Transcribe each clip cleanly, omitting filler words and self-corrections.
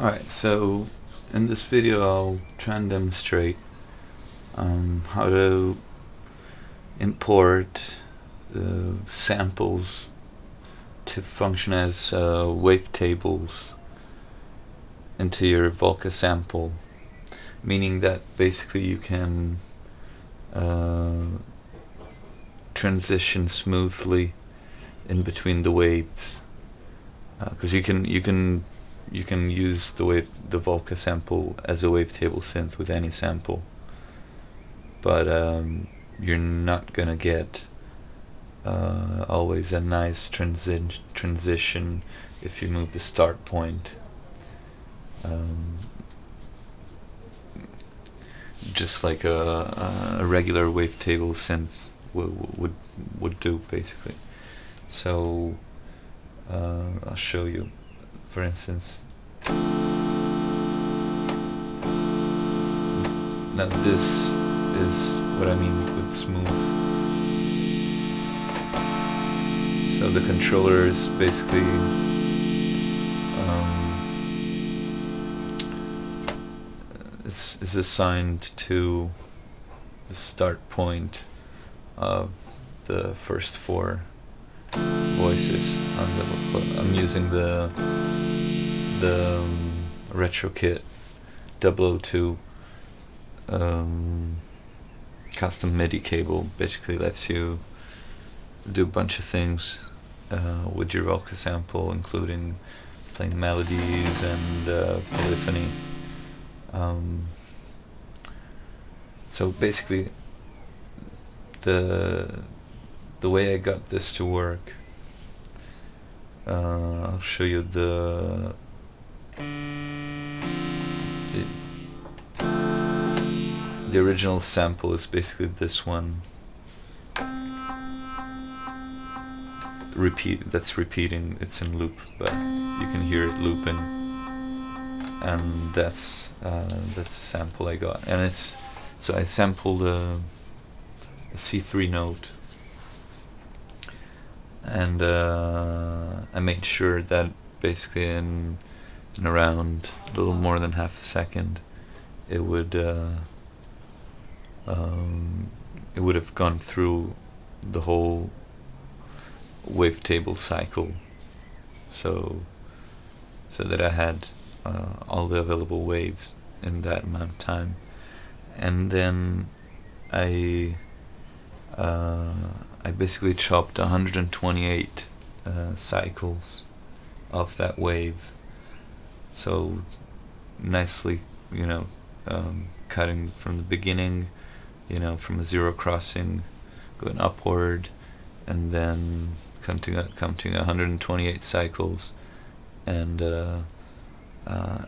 Alright, so in this video I'll try and demonstrate how to import samples to function as wavetables into your Volca Sample, meaning that basically you can transition smoothly in between the waves, because you can use the Volca Sample as a wavetable synth with any sample, but you're not gonna get always a nice transition if you move the start point. Just like a regular wavetable synth would do, basically. So I'll show you. For instance, now this is what I mean with smooth. So the controller is basically is assigned to the start point of the first four voices on the I'm using the Retrokit 002 custom MIDI cable. Basically lets you do a bunch of things with your Volca Sample, including playing melodies and polyphony. So basically the way I got this to work, I'll show you the original sample is basically this one. That's repeating, it's in loop, but you can hear it looping, and that's the sample I got. And it's, so I sampled a C3 note, and I made sure that basically in around a little more than half a second it would have gone through the whole wavetable cycle, so that I had all the available waves in that amount of time. And then I basically chopped 128 cycles of that wave, so nicely, cutting from the beginning, from a zero crossing, going upward, and then counting 128 cycles, and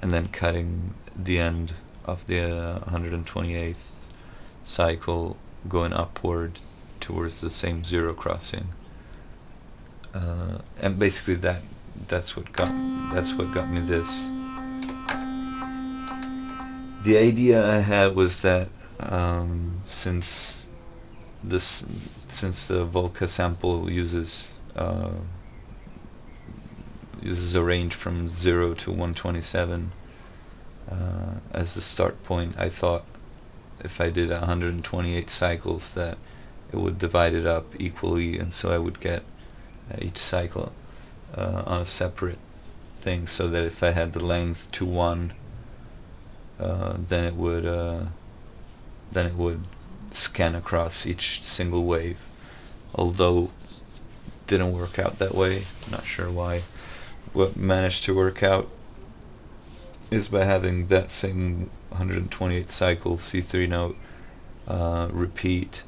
then cutting the end of the 128th cycle, going upward towards the same zero crossing, and basically that's what got me this. The idea I had was that since the Volca Sample uses a range from 0 to 127 as the start point, I thought if I did 128 cycles that it would divide it up equally, and so I would get each cycle on a separate thing, so that if I had the length to 1, then it would scan across each single wave. Although it didn't work out that way, not sure why. What managed to work out is by having that same 128 cycle C3 note repeat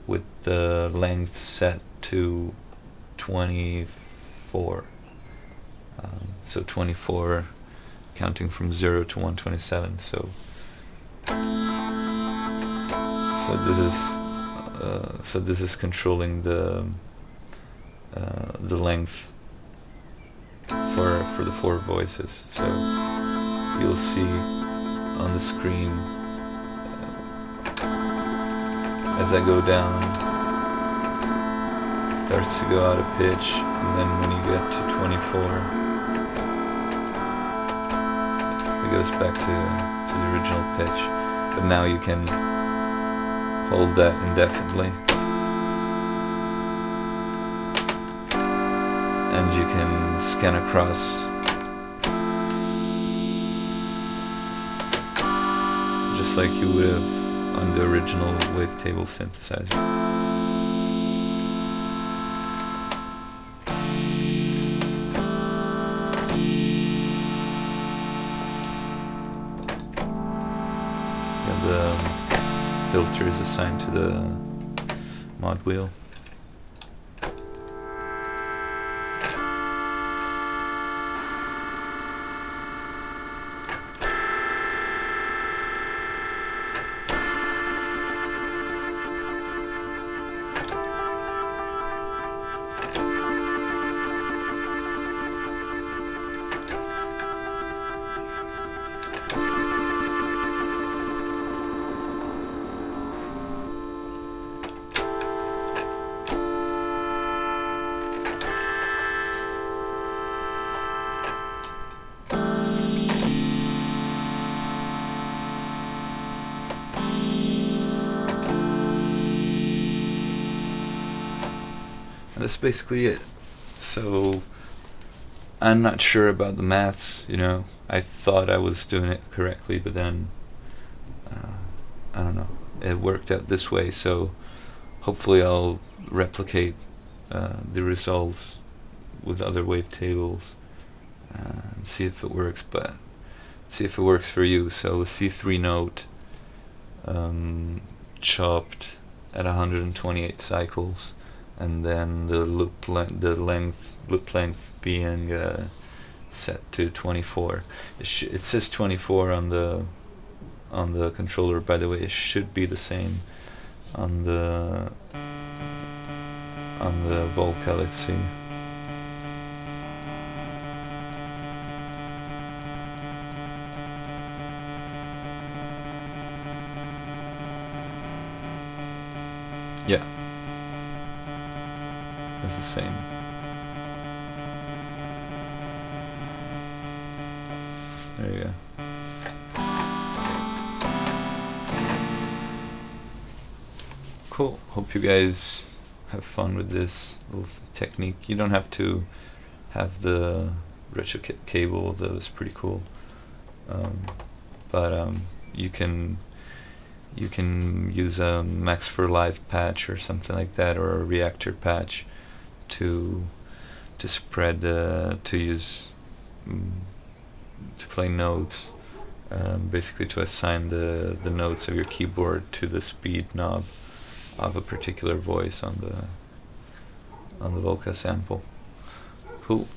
with the length set to 24. So 24 counting from 0 to 127. So this is controlling the length for the four voices. So you'll see on the screen as I go down, it starts to go out of pitch, and then when you get to 24, us back to the original pitch. But now you can hold that indefinitely, and you can scan across just like you would have on the original Wavetable synthesizer. The filter is assigned to the mod wheel. And that's basically it. So I'm not sure about the maths, you know. I thought I was doing it correctly, but then I don't know, it worked out this way. So hopefully I'll replicate the results with other wavetables and see if it works, but see if it works for you. So C3 note, chopped at 128 cycles, and then the loop length being set to 24. It says 24 on the controller. By the way, it should be the same on the Volca. Let's see. Yeah, it's the same. There you go. Cool. Hope you guys have fun with this little technique. You don't have to have the Retrokit cable. That was pretty cool. But you can use a Max for Live patch or something like that, or a reactor patch to spread to use to play notes, basically to assign the notes of your keyboard to the speed knob of a particular voice on the Volca sample. Cool.